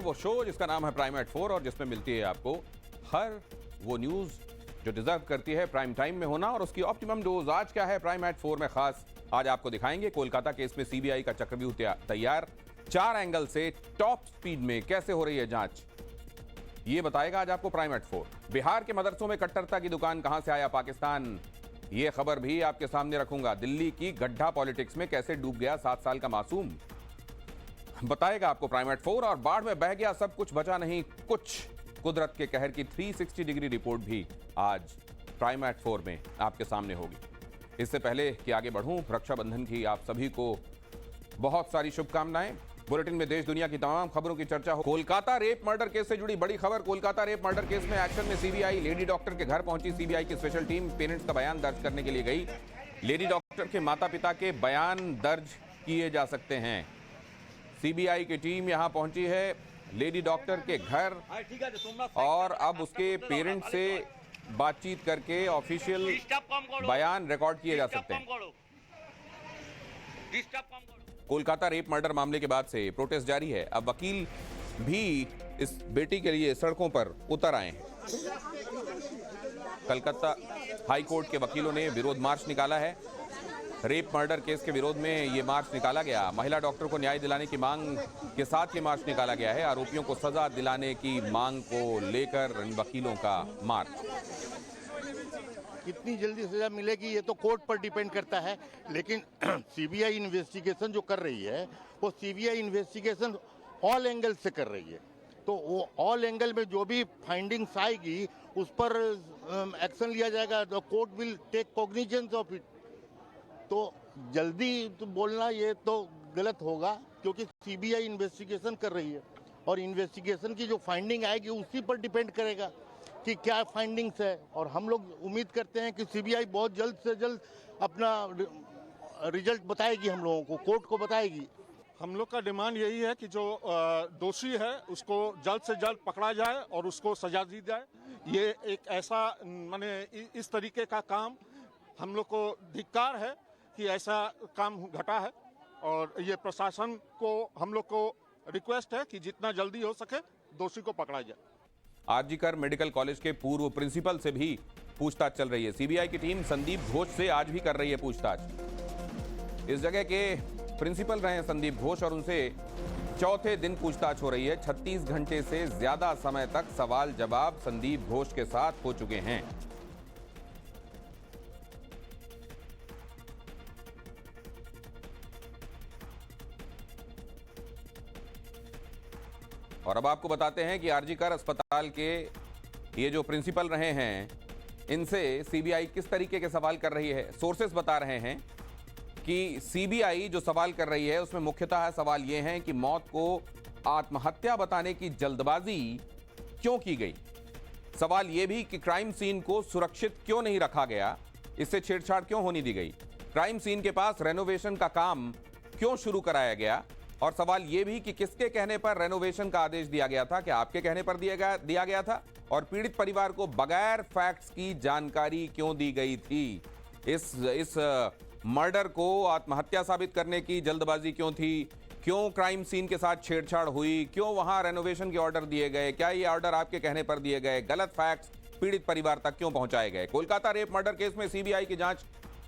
वो शो जिसका नाम है प्राइम एट 4 और जिसमें मिलती है आपको हर वो न्यूज जो डिजर्व करती है प्राइम टाइम में होना और उसकी ऑप्टिमम डोज। आज क्या है प्राइम एट 4 में खास, आज आपको दिखाएंगे कोलकाता केस में सीबीआई का चक्रव्यूह तैयार, 4 एंगल से टॉप स्पीड में कैसे हो रही है जांच, ये बताएगा आज आपको प्राइम एट 4। बिहार के मदरसों में कट्टरता की दुकान, कहां से आया पाकिस्तान, ये खबर भी आपके सामने रखूंगा। दिल्ली की गड्ढा पॉलिटिक्स में कैसे डूब गया 7 साल का मासूम, बताएगा आपको प्राइम एट 4। और बाढ़ में बह गया सब कुछ, बचा नहीं कुछ, कुदरत के कहर की 360 डिग्री रिपोर्ट भी आज प्राइम एट 4 में आपके सामने होगी। इससे पहले कि आगे बढ़ूं, रक्षाबंधन की आप सभी को बहुत सारी शुभकामनाएं। बुलेटिन में देश दुनिया की तमाम खबरों की चर्चा हो। कोलकाता रेप मर्डर केस से जुड़ी बड़ी खबर। कोलकाता रेप मर्डर केस में एक्शन में सीबीआई, लेडी डॉक्टर के घर पहुंची सीबीआई की स्पेशल टीम, पेरेंट्स का बयान दर्ज करने के लिए गई। लेडी डॉक्टर के माता पिता के बयान दर्ज किए जा सकते हैं। सीबीआई की टीम यहां पहुंची है लेडी डॉक्टर के घर और अब उसके पेरेंट्स से बातचीत करके ऑफिशियल बयान रिकॉर्ड किए जा सकते हैं। कोलकाता रेप मर्डर मामले के बाद से प्रोटेस्ट जारी है। अब वकील भी इस बेटी के लिए सड़कों पर उतर आए हैं। कलकत्ता हाई कोर्ट के वकीलों ने विरोध मार्च निकाला है। रेप मर्डर केस के विरोध में ये मार्च निकाला गया। महिला डॉक्टर को न्याय दिलाने की मांग के साथ ये मार्च निकाला गया है। आरोपियों को सजा दिलाने की मांग को लेकर इन वकीलों का मार्च। कितनी जल्दी सजा मिलेगी ये तो कोर्ट पर डिपेंड करता है, लेकिन सीबीआई इन्वेस्टिगेशन जो कर रही है वो सीबीआई इन्वेस्टिगेशन ऑल एंगल से कर रही है। तो वो ऑल एंगल में जो भी फाइंडिंग्स आएगी उस पर एक्शन लिया जाएगा। The court will take cognizance of it. तो जल्दी तो बोलना ये तो गलत होगा, क्योंकि सीबीआई इन्वेस्टिगेशन कर रही है और इन्वेस्टिगेशन की जो फाइंडिंग आएगी उसी पर डिपेंड करेगा कि क्या फाइंडिंग्स है। और हम लोग उम्मीद करते हैं कि सीबीआई बहुत जल्द से जल्द अपना रिजल्ट बताएगी, हम लोगों को, कोर्ट को बताएगी। हम लोग का डिमांड यही है कि जो दोषी है उसको जल्द से जल्द पकड़ा जाए और उसको सजा दी जाए। ये एक ऐसा माने इस तरीके का काम हम लोग को धिक्कार है कि ऐसा काम घटा है और ये प्रशासन को हम लोग को रिक्वेस्ट है कि जितना जल्दी हो सके दोषी को पकड़ा जाए। आरजीकर मेडिकल कॉलेज के पूर्व प्रिंसिपल से भी पूछताछ चल रही है। सीबीआई की टीम संदीप घोष से आज भी कर रही है पूछताछ। इस जगह के प्रिंसिपल रहे हैं संदीप घोष और उनसे चौथे दिन पूछताछ हो रही है। 36 घंटे से ज्यादा समय तक सवाल जवाब संदीप घोष के साथ हो चुके हैं। और अब आपको बताते हैं कि आरजीकर अस्पताल के ये जो प्रिंसिपल रहे हैं इनसे सीबीआई किस तरीके के सवाल कर रही है। सोर्सेस बता रहे हैं कि सीबीआई जो सवाल कर रही है उसमें मुख्यतः सवाल ये हैं कि मौत को आत्महत्या बताने की जल्दबाजी क्यों की गई। सवाल ये भी कि क्राइम सीन को सुरक्षित क्यों नहीं रखा गया, इससे छेड़छाड़ क्यों होने दी गई। क्राइम सीन के पास रेनोवेशन का काम क्यों शुरू कराया गया। और सवाल यह भी कि किसके कहने पर रेनोवेशन का आदेश दिया गया था, क्या आपके कहने पर दिया गया था। और पीड़ित परिवार को बगैर फैक्ट्स की जानकारी क्यों दी गई थी। इस मर्डर को आत्महत्या साबित करने की जल्दबाजी क्यों थी, क्यों क्राइम सीन के साथ छेड़छाड़ हुई, क्यों वहां रेनोवेशन के ऑर्डर दिए गए, क्या ये ऑर्डर आपके कहने पर दिए गए, गलत फैक्ट्स पीड़ित परिवार तक क्यों पहुंचाए गए। कोलकाता रेप मर्डर केस में सीबीआई की जांच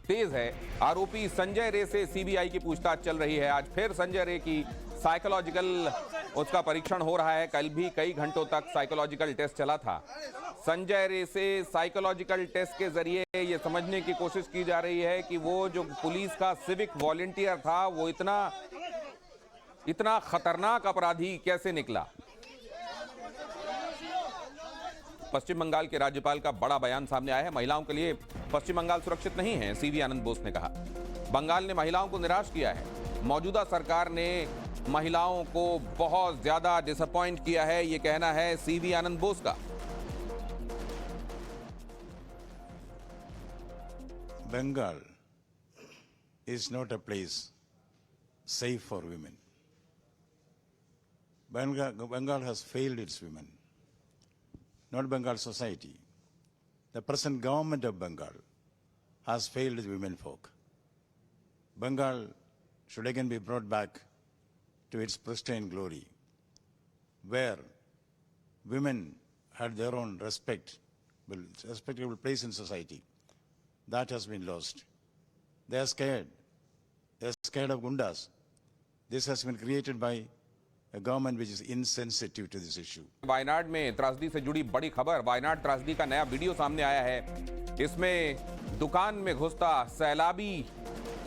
तेज है। आरोपी संजय रे से सीबीआई की पूछताछ चल रही है। आज फिर संजय रे की साइकोलॉजिकल उसका परीक्षण हो रहा है। कल भी कई घंटों तक साइकोलॉजिकल टेस्ट चला था। संजय रे से साइकोलॉजिकल टेस्ट के जरिए ये समझने की कोशिश की जा रही है कि वो जो पुलिस का सिविक वॉलंटियर था वो इतना खतरनाक अपराधी कैसे निकला। पश्चिम बंगाल के राज्यपाल का बड़ा बयान सामने आया है। महिलाओं के लिए पश्चिम बंगाल सुरक्षित नहीं है, सीवी आनंद बोस ने कहा। बंगाल ने महिलाओं को निराश किया है। मौजूदा सरकार ने महिलाओं को बहुत ज्यादा डिसअपॉइंट किया है, यह कहना है सीवी आनंद बोस का। Bengal is not a place safe for women. Bengal has failed its women, not Bengal society. The present government of Bengal has failed the women folk. Bengal should again be brought back to its pristine glory. where women had their own respectable place in society. That has been lost. They are scared. They are scared of gundas. This has been created by a government which is insensitive to this issue. Wayanad में त्रासदी से जुड़ी बड़ी खबर। वायनाड त्रासदी का नया video सामने आया है। इसमें दुकान में घुसता सैलाबी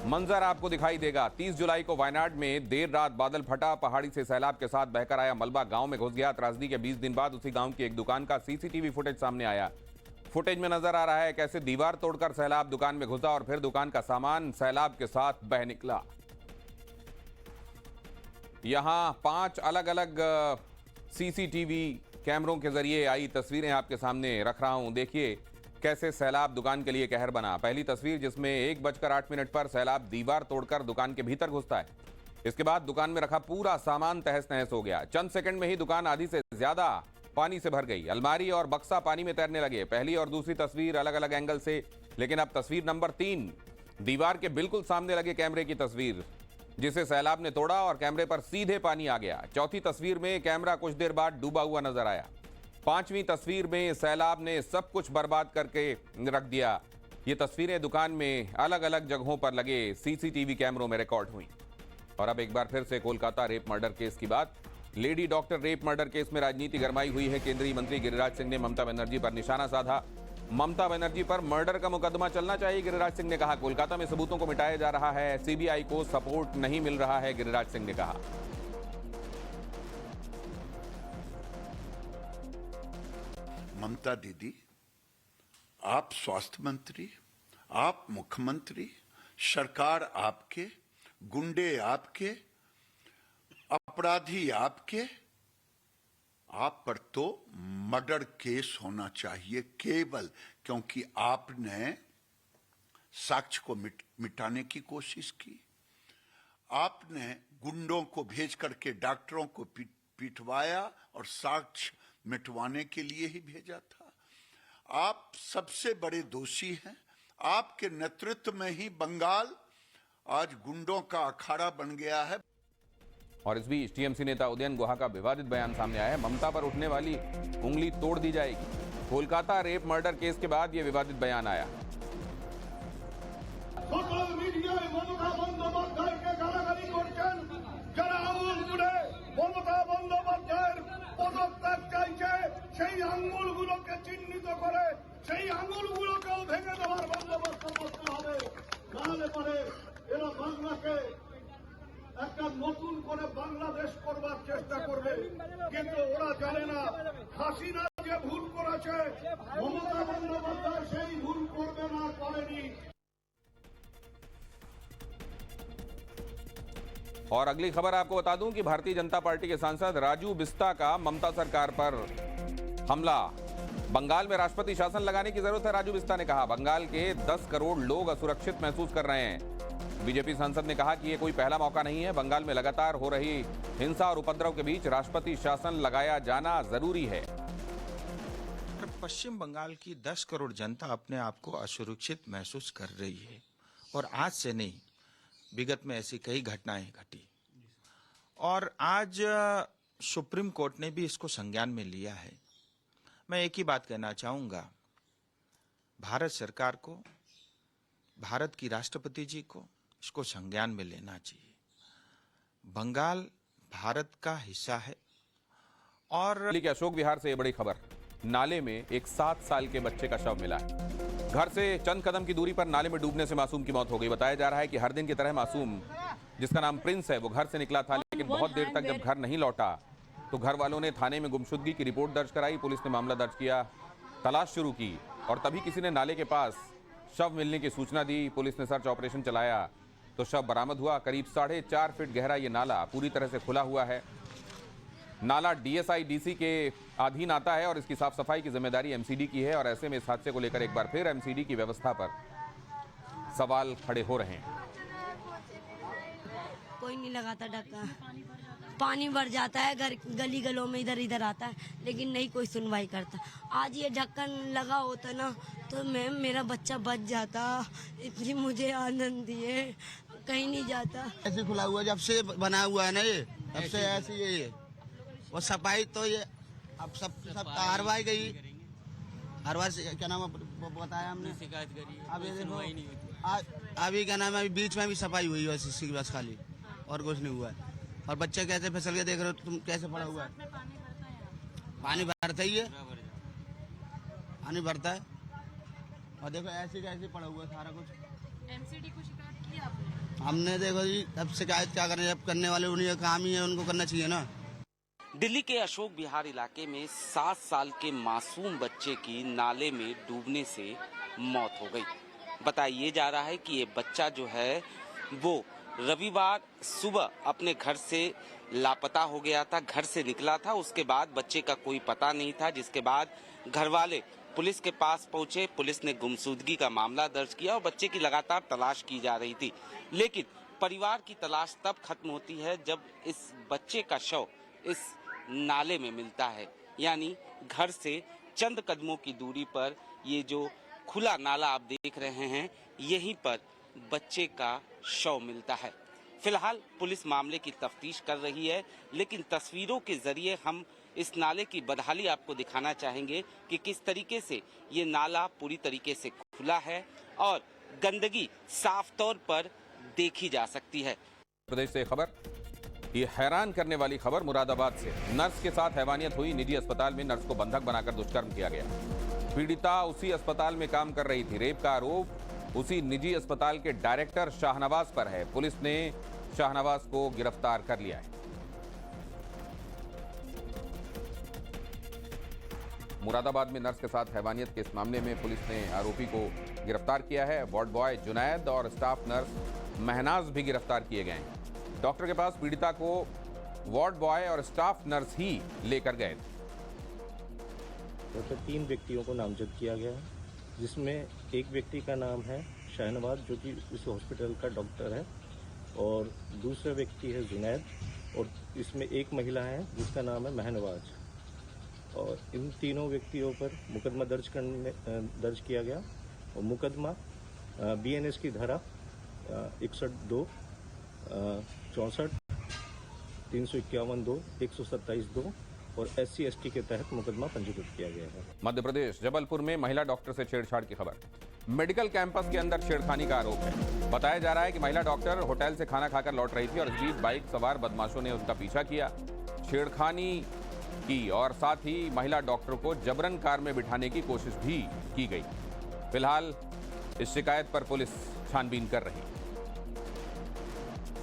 मंजर आपको दिखाई देगा। 30 जुलाई को वायनाड में देर रात बादल फटा, पहाड़ी से सैलाब के साथ बहकर आया मलबा गांव में घुस गया। त्रासदी के 20 दिन बाद उसी गांव की एक दुकान का सीसीटीवी फुटेज सामने आया। फुटेज में नजर आ रहा है कैसे दीवार तोड़कर सैलाब दुकान में घुसा और फिर दुकान का सामान सैलाब के साथ बह निकला। यहां 5 अलग अलग सीसीटीवी कैमरों के जरिए आई तस्वीरें आपके सामने रख रहा हूं। देखिए कैसे सैलाब दुकान के लिए कहर बना। पहली तस्वीर जिसमें 1:08 पर सैलाब दीवार तोड़कर दुकान के भीतर घुसता है। इसके बाद दुकान में रखा पूरा सामान तहस नहस हो गया। चंद सेकंड में ही दुकान आधी से ज्यादा पानी से भर गई। अलमारी और बक्सा पानी में तैरने लगे। पहली और दूसरी तस्वीर अलग अलग एंगल से, लेकिन अब तस्वीर नंबर 3 दीवार के बिल्कुल सामने लगे कैमरे की तस्वीर, जिसे सैलाब ने तोड़ा और कैमरे पर सीधे पानी आ गया। चौथी तस्वीर में कैमरा कुछ देर बाद डूबा हुआ नजर आया। 5वीं तस्वीर में सैलाब ने सब कुछ बर्बाद करके रख दिया। ये तस्वीरें दुकान में अलग अलग जगहों पर लगे सीसीटीवी कैमरों में रिकॉर्ड हुई। और अब एक बार फिर से कोलकाता रेप मर्डर केस की बात। Lady doctor rape murder case में राजनीति गरमाई हुई है। केंद्रीय मंत्री गिरिराज सिंह ने ममता बनर्जी पर निशाना साधा। ममता बनर्जी पर मर्डर का मुकदमा चलना चाहिए, गिरिराज सिंह ने कहा। कोलकाता में सबूतों को मिटाया जा रहा है, सीबीआई को सपोर्ट नहीं मिल रहा है, गिरिराज सिंह ने कहा। ममता दीदी, आप स्वास्थ्य मंत्री, आप मुख्यमंत्री, सरकार आपके, गुंडे आपके, अपराधी आपके, आप पर तो मर्डर केस होना चाहिए केवल क्योंकि आपने साक्ष्य को मिटाने की कोशिश की। आपने गुंडों को भेज करके डॉक्टरों को पिटवाया और साक्ष्य मिटवाने के लिए ही भेजा था। आप सबसे बड़े दोषी हैं। आपके नेतृत्व में ही बंगाल आज गुंडों का अखाड़ा बन गया है। और इस बीच टीएमसी नेता उदयन गुहा का विवादित बयान सामने आया है। ममता पर उठने वाली उंगली तोड़ दी जाएगी। कोलकाता रेप मर्डर केस के बाद यह विवादित बयान आया। সোশ্যাল মিডিয়ায় মমতা বন্দ্যোপাধ্যায়কে গালাগালি করছেন যারা আঙুল তুলে মমতা বন্দ্যোপাধ্যায়ের পদত্যাগ চাইছে, সেই আঙুলগুলোকে চিহ্নিত করে সেই আঙুলগুলোকেও ভেঙে দেওয়ার বন্দোবস্ত করতে হবে। নাহলে পরে এরা বাংলাকে একটা নতুন করে বাংলাদেশ করবার চেষ্টা করবে, কিন্তু ওরা জানে না হাসিনা যে ভুল করেছে মমতা বন্দ্যোপাধ্যায় সেই ভুল করবে না, করেনি। और अगली खबर आपको बता दूं कि भारतीय जनता पार्टी के सांसद राजू बिस्ता का ममता सरकार पर हमला। बंगाल में राष्ट्रपति शासन लगाने की जरूरत है, राजू बिस्ता ने कहा। बंगाल के 10 करोड़ लोग असुरक्षित महसूस कर रहे हैं। बीजेपी सांसद ने कहा कि यह कोई पहला मौका नहीं है। बंगाल में लगातार हो रही हिंसा और उपद्रव के बीच राष्ट्रपति शासन लगाया जाना जरूरी है। पश्चिम बंगाल की 10 करोड़ जनता अपने आप को असुरक्षित महसूस कर रही है और आज से नहीं, विगत में ऐसी कई घटनाएं घटी और आज सुप्रीम कोर्ट ने भी इसको संज्ञान में लिया है। मैं एक ही बात कहना चाहूंगा, भारत सरकार को, भारत की राष्ट्रपति जी को इसको संज्ञान में लेना चाहिए। बंगाल भारत का हिस्सा है। और दिल्ली के अशोक विहार से ये बड़ी खबर। नाले में एक 7 साल के बच्चे का शव मिला है। घर से चंद कदम की दूरी पर नाले में डूबने से मासूम की मौत हो गई। बताया जा रहा है कि हर दिन की तरह मासूम, जिसका नाम प्रिंस है, वो घर से निकला था, लेकिन बहुत देर तक जब घर नहीं लौटा तो घर वालों ने थाने में गुमशुदगी की रिपोर्ट दर्ज कराई। पुलिस ने मामला दर्ज किया, तलाश शुरू की और तभी किसी ने नाले के पास शव मिलने की सूचना दी। पुलिस ने सर्च ऑपरेशन चलाया तो शव बरामद हुआ। करीब 4.5 फीट गहरा ये नाला पूरी तरह से खुला हुआ है। नाला डीएसआईडीसी के अधीन आता है और इसकी साफ सफाई की जिम्मेदारी एमसीडी की है। और ऐसे में इस हादसे को लेकर एक बार फिर एमसीडी की व्यवस्था पर सवाल खड़े हो रहे हैं। कोई नहीं लगाता ढक्कन, पानी भर जाता है, घर गली गलों में इधर इधर आता है, लेकिन नहीं कोई सुनवाई करता। आज ये ढक्कन लगा होता ना तो मैम मेरा बच्चा बच जाता। इतनी मुझे आनंद दिए, कहीं नहीं जाता। ऐसे खुला हुआ जब से बना हुआ है ना, ये तब से ऐसे ये और सफाई तो ये अब सब कार्रवाई गई, हर बार क्या नाम वो बताया हमने, शिकायत करी, अब ये देखो अभी क्या नाम है, अभी बीच में भी सफाई हुई है बस खाली, और कुछ नहीं हुआ है। और बच्चे कैसे फिसल के देख रहे हो तुम, कैसे पड़ा हुआ है, पानी भरता ही है, पानी भरता है, और देखो ऐसे कैसे पड़ा हुआ है सारा कुछ। एमसीडी को शिकायत की आपने? हमने देखो जी, अब शिकायत क्या करें, जब करने वाले उन्हीं का काम ही है, उनको करना चाहिए ना। दिल्ली के अशोक विहार इलाके में 7 साल के मासूम बच्चे की नाले में डूबने से मौत हो गई। बताया जा रहा है कि ये बच्चा जो है वो रविवार सुबह अपने घर से लापता हो गया था, घर से निकला था, उसके बाद बच्चे का कोई पता नहीं था, जिसके बाद घर वाले पुलिस के पास पहुंचे। पुलिस ने गुमशुदगी का मामला दर्ज किया और बच्चे की लगातार तलाश की जा रही थी, लेकिन परिवार की तलाश तब खत्म होती है जब इस बच्चे का शव इस नाले में मिलता है। यानी घर से चंद कदमों की दूरी पर ये जो खुला नाला आप देख रहे हैं, यहीं पर बच्चे का शव मिलता है। फिलहाल पुलिस मामले की तफ्तीश कर रही है, लेकिन तस्वीरों के जरिए हम इस नाले की बदहाली आपको दिखाना चाहेंगे कि किस तरीके से ये नाला पूरी तरीके से खुला है और गंदगी साफ तौर पर देखी जा सकती है। प्रदेश से खबर, ये हैरान करने वाली खबर मुरादाबाद से। नर्स के साथ हैवानियत हुई, निजी अस्पताल में नर्स को बंधक बनाकर दुष्कर्म किया गया। पीड़िता उसी अस्पताल में काम कर रही थी। रेप का आरोप उसी निजी अस्पताल के डायरेक्टर शाहनवाज पर है। पुलिस ने शाहनवाज को गिरफ्तार कर लिया है। मुरादाबाद में नर्स के साथ हैवानियत के इस मामले में पुलिस ने आरोपी को गिरफ्तार किया है। वार्ड बॉय जुनैद और स्टाफ नर्स महनाज भी गिरफ्तार किए गए हैं। डॉक्टर के पास पीड़िता को वार्ड बॉय और स्टाफ नर्स ही लेकर गए थे। तो 3 व्यक्तियों को नामजद किया गया है, जिसमें एक व्यक्ति का नाम है शाहनवाज, जो कि इस हॉस्पिटल का डॉक्टर है, और दूसरा व्यक्ति है जुनैद, और इसमें एक महिला है जिसका नाम है महनवाज। और इन तीनों व्यक्तियों पर मुकदमा दर्ज किया गया, और मुकदमा BNS की धारा 61(2), 64, 351(2), 127(2) और SC/ST के तहत मुकदमा पंजीकृत किया गया है। मध्य प्रदेश जबलपुर में महिला डॉक्टर से छेड़छाड़ की खबर। मेडिकल कैंपस के अंदर छेड़खानी का आरोप है। बताया जा रहा है कि महिला डॉक्टर होटल से खाना खाकर लौट रही थी और इस बीच बाइक सवार बदमाशों ने उसका पीछा किया, छेड़खानी की और साथ ही महिला डॉक्टर को जबरन कार में बिठाने की कोशिश भी की गई। फिलहाल इस शिकायत पर पुलिस छानबीन कर रही है।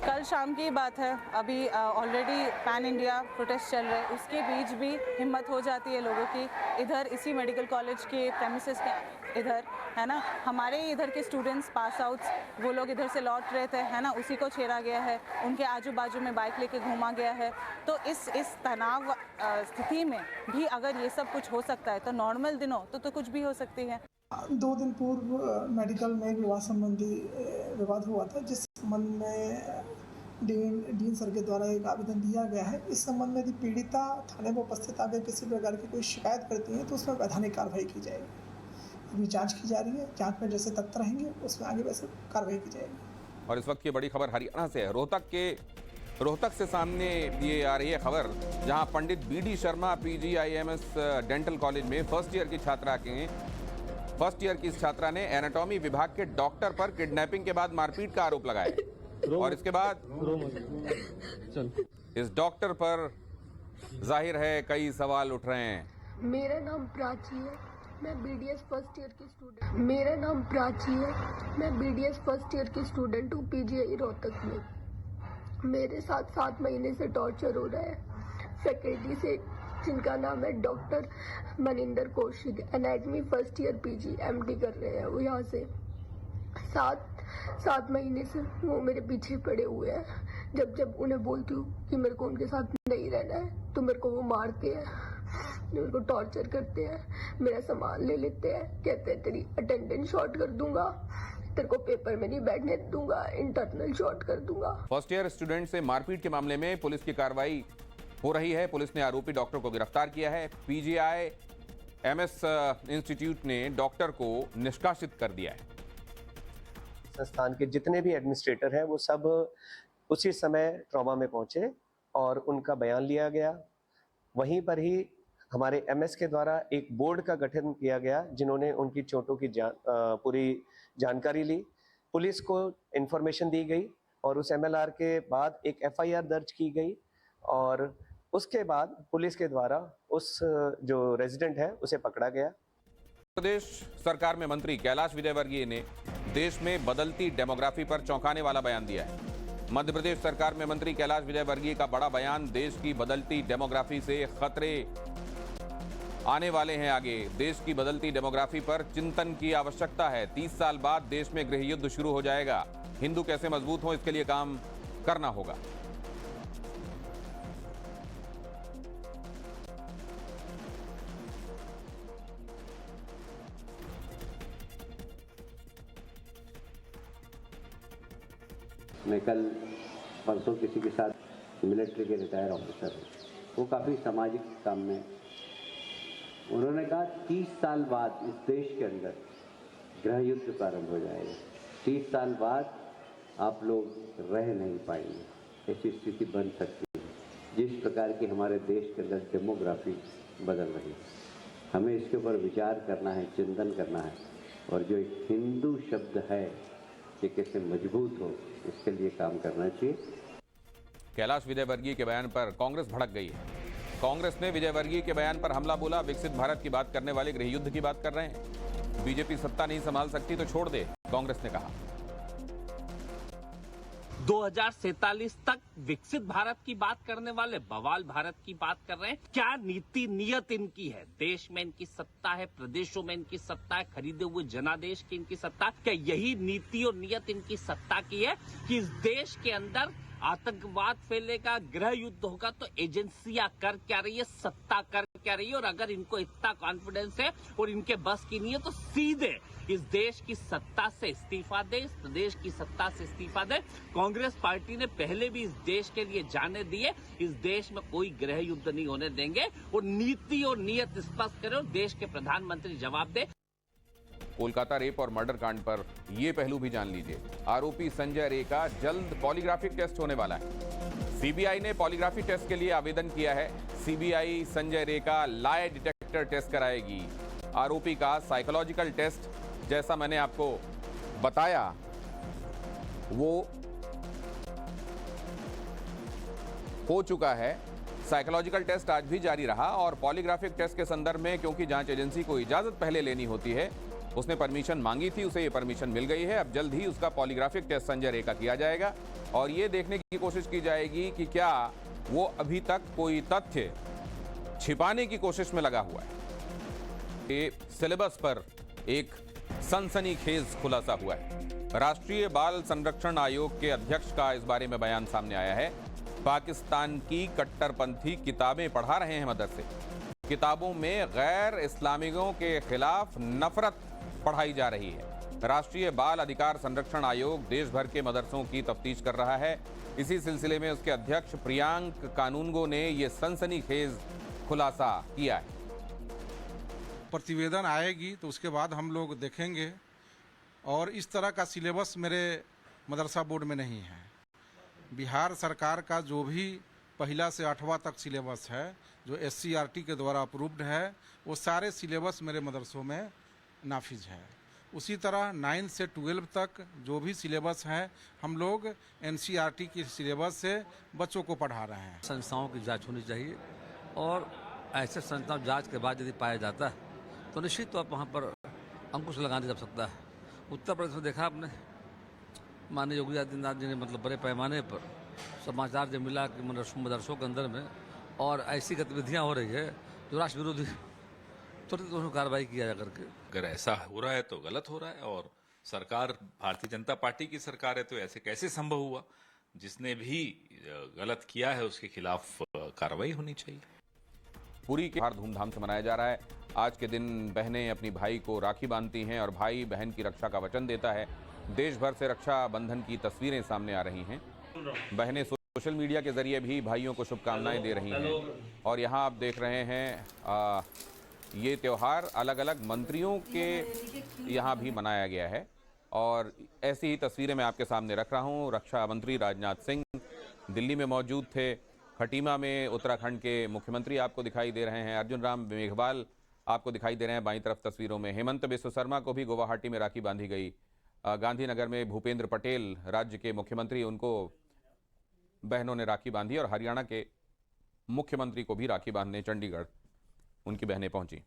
कल शाम की बात है, अभी ऑलरेडी पैन इंडिया प्रोटेस्ट चल रहे, उसके बीच भी हिम्मत हो जाती है लोगों की। इधर इसी मेडिकल कॉलेज के प्रेमिसेस के इधर है ना, हमारे इधर के स्टूडेंट्स पास आउट्स, वो लोग इधर से लौट रहे थे है ना, उसी को छेड़ा गया है, उनके आजू बाजू में बाइक लेके घूमा गया है। तो इस तनाव स्थिति में भी अगर ये सब कुछ हो सकता है तो नॉर्मल दिनों तो कुछ भी हो सकती है। 2 दिन पूर्व मेडिकल में विवाह संबंधी विवाद हुआ था, जिस संबंध में डीन सर के द्वारा एक आवेदन दिया गया है। इस संबंध में यदि पीड़िता थाने में उपस्थित आकर किसी प्रकार की कोई शिकायत करती है तो उसमें वैधानिक कार्रवाई की जाएगी। अभी जांच की जा रही है, जांच में जैसे तथ्य रहेंगे उसमें आगे वैसे कार्रवाई की जाएगी। और इस वक्त की बड़ी खबर हरियाणा से है। रोहतक से सामने ये आ रही है खबर, जहां पंडित BD Sharma PGIMS dental college में फर्स्ट ईयर की इस छात्रा ने एनाटॉमी विभाग के डॉक्टर पर किडनैपिंग के बाद मारपीट का आरोप लगाया और इसके बाद इस डॉक्टर पर जाहिर है कई सवाल उठ रहे हैं। मेरा नाम प्राची है, मैं BDS फर्स्ट ईयर की स्टूडेंट। मेरा नाम प्राची है, मैं BDS फर्स्ट ईयर की स्टूडेंट हूँ PGI रोहतक में। मेरे साथ 7 महीने से टॉर्चर हो रहा है फैकल्टी से, जिनका नाम है doctor Maninder Kaushik, anatomy first year PG MD कर रहे हैं वो यहाँ से। 7 महीने से वो मेरे पीछे पड़े हुए हैं। जब उन्हें बोलती हूँ कि मेरे को उनके साथ नहीं रहना है तो मेरे को वो मारते हैं, मेरे को टॉर्चर करते हैं, मेरा सामान ले लेते हैं, कहते हैं तेरी अटेंडेंस शॉर्ट कर दूंगा, तेरे को पेपर में नहीं बैठने दूंगा, इंटरनल शॉर्ट कर दूंगा। फर्स्ट ईयर स्टूडेंट से मारपीट के मामले में पुलिस की कार्रवाई हो रही है। पुलिस ने आरोपी डॉक्टर को गिरफ्तार किया है। PGIMS इंस्टीट्यूट ने डॉक्टर को निष्कासित कर दिया है। संस्थान के जितने भी एडमिनिस्ट्रेटर हैं वो सब उसी समय ट्रॉमा में पहुंचे और उनका बयान लिया गया वहीं पर ही हमारे एमएस के द्वारा एक बोर्ड का गठन किया गया, जिन्होंने उनकी चोटों की पूरी जानकारी ली। पुलिस को इन्फॉर्मेशन दी गई और उस एमएलआर के बाद एक एफआईआर दर्ज की गई और उसके बाद पुलिस के द्वारा उस जो रेजिडेंट है उसे पकड़ा गया। प्रदेश सरकार में मंत्री कैलाश विजयवर्गीय ने देश में बदलती डेमोग्राफी पर चौंकाने वाला बयान दिया है। मध्य प्रदेश सरकार में मंत्री कैलाश विजयवर्गीय का बड़ा बयान, देश की बदलती डेमोग्राफी से खतरे आने वाले हैं आगे। देश की बदलती डेमोग्राफी पर चिंतन की आवश्यकता है। 30 साल बाद देश में गृह युद्ध शुरू हो जाएगा। हिंदू कैसे मजबूत हो, इसके लिए काम करना होगा। मैं कल परसों किसी के साथ मिलिट्री के रिटायर ऑफिसर हैं, वो काफ़ी सामाजिक काम में, उन्होंने कहा 30 साल बाद इस देश के अंदर गृह युद्ध प्रारंभ हो जाएगा। 30 साल बाद आप लोग रह नहीं पाएंगे, ऐसी स्थिति बन सकती है। जिस प्रकार की हमारे देश के अंदर डेमोग्राफी बदल रही है, हमें इसके ऊपर विचार करना है, चिंतन करना है और जो एक हिंदू शब्द है ये कैसे मजबूत हो, इसके लिए काम करना चाहिए। कैलाश विजयवर्गीय के बयान पर कांग्रेस भड़क गई है। कांग्रेस ने विजयवर्गीय के बयान पर हमला बोला। विकसित भारत की बात करने वाले गृह युद्ध की बात कर रहे हैं। बीजेपी सत्ता नहीं संभाल सकती तो छोड़ दे, कांग्रेस ने कहा। 2047 तक विकसित भारत की बात करने वाले बवाल भारत की बात कर रहे हैं। क्या नीति नियत इनकी है? देश में इनकी सत्ता है, प्रदेशों में इनकी सत्ता है, खरीदे हुए जनादेश की इनकी सत्ता। क्या यही नीति और नियत इनकी सत्ता की है कि इस देश के अंदर आतंकवाद फैलेगा, गृह युद्ध होगा? तो एजेंसियां कर क्या रही है, सत्ता कर क्या रही है? और अगर इनको इतना कॉन्फिडेंस है और इनके बस की नहीं है तो सीधे इस देश की सत्ता से इस्तीफा दे, इस प्रदेश की सत्ता से इस्तीफा दे। कांग्रेस पार्टी ने पहले भी इस देश के लिए जाने दिए, इस देश में कोई गृह युद्ध नहीं होने देंगे और नीति और नियत स्पष्ट करें और देश के प्रधानमंत्री जवाब दे। कोलकाता रेप और मर्डर कांड पर यह पहलू भी जान लीजिए। आरोपी संजय रे का जल्द पॉलीग्राफिक टेस्ट होने वाला है। सीबीआई ने पॉलीग्राफी टेस्ट के लिए आवेदन किया है। सीबीआई संजय रे का लाई डिटेक्टर टेस्ट कराएगी। आरोपी का साइकोलॉजिकल टेस्ट, जैसा मैंने आपको बताया, वो हो चुका है। साइकोलॉजिकल टेस्ट आज भी जारी रहा और पॉलीग्राफिक टेस्ट के संदर्भ में क्योंकि जांच एजेंसी को इजाजत पहले लेनी होती है, उसने परमिशन मांगी थी, उसे ये परमिशन मिल गई है। अब जल्द ही उसका पॉलीग्राफिक टेस्ट संजय रे का किया जाएगा और ये देखने की कोशिश की जाएगी कि क्या वो अभी तक कोई तथ्य छिपाने की कोशिश में लगा हुआ है। ये सिलेबस पर एक सनसनीखेज खुलासा हुआ है। राष्ट्रीय बाल संरक्षण आयोग के अध्यक्ष का इस बारे में बयान सामने आया है। पाकिस्तान की कट्टरपंथी किताबें पढ़ा रहे हैं मदरसे। किताबों में गैर इस्लामियों के खिलाफ नफरत पढ़ाई जा रही है। राष्ट्रीय बाल अधिकार संरक्षण आयोग देश भर के मदरसों की तफ्तीश कर रहा है। इसी सिलसिले में उसके अध्यक्ष प्रियांक कानूनगो ने यह सनसनीखेज खुलासा किया है। प्रतिवेदन आएगी तो उसके बाद हम लोग देखेंगे और इस तरह का सिलेबस मेरे मदरसा बोर्ड में नहीं है। बिहार सरकार का जो भी पहला से 8वां तक सिलेबस है, जो SCRT के द्वारा अप्रूव्ड है, वो सारे सिलेबस मेरे मदरसों में नाफिज है। उसी तरह 9 से 12 तक जो भी सिलेबस है हम लोग NCERT की सिलेबस से बच्चों को पढ़ा रहे हैं। संस्थाओं की जांच होनी चाहिए और ऐसे संस्थाओं जांच के बाद यदि पाया जाता है तो निश्चित तौर पर वहाँ पर अंकुश लगाने जा सकता है। उत्तर प्रदेश में देखा आपने, माननीय योगी आदित्यनाथ जी ने मतलब बड़े पैमाने पर समाचार जब मिला कि मदरसों के अंदर में और ऐसी गतिविधियाँ हो रही है जो राष्ट्र विरोधी, तुरंत उन्होंने कार्रवाई किया जा करके। अगर ऐसा हो रहा है तो गलत हो रहा है और सरकार भारतीय जनता पार्टी की सरकार है तो ऐसे कैसे संभव हुआ? जिसने भी गलत किया है उसके खिलाफ कार्रवाई होनी चाहिए। पूरी के धूमधाम से मनाया जा रहा है। आज के दिन बहनें अपनी भाई को राखी बांधती हैं और भाई बहन की रक्षा का वचन देता है। देश भर से रक्षा बंधन की तस्वीरें सामने आ रही हैं। बहनें सोशल मीडिया के जरिए भी भाइयों को शुभकामनाएं दे रही हैं और यहाँ आप देख रहे हैं ये त्यौहार अलग अलग मंत्रियों के यहाँ भी मनाया गया है और ऐसी ही तस्वीरें मैं आपके सामने रख रहा हूँ। रक्षा मंत्री राजनाथ सिंह दिल्ली में मौजूद थे। खटीमा में उत्तराखंड के मुख्यमंत्री आपको दिखाई दे रहे हैं, अर्जुन राम मेघवाल आपको दिखाई दे रहे हैं बाईं तरफ तस्वीरों में। हेमंत बिस्व शर्मा को भी गुवाहाटी में राखी बांधी गई। गांधीनगर में भूपेंद्र पटेल राज्य के मुख्यमंत्री, उनको बहनों ने राखी बांधी और हरियाणा के मुख्यमंत्री को भी राखी बांधने चंडीगढ़ उनकी बहनें पहुंची।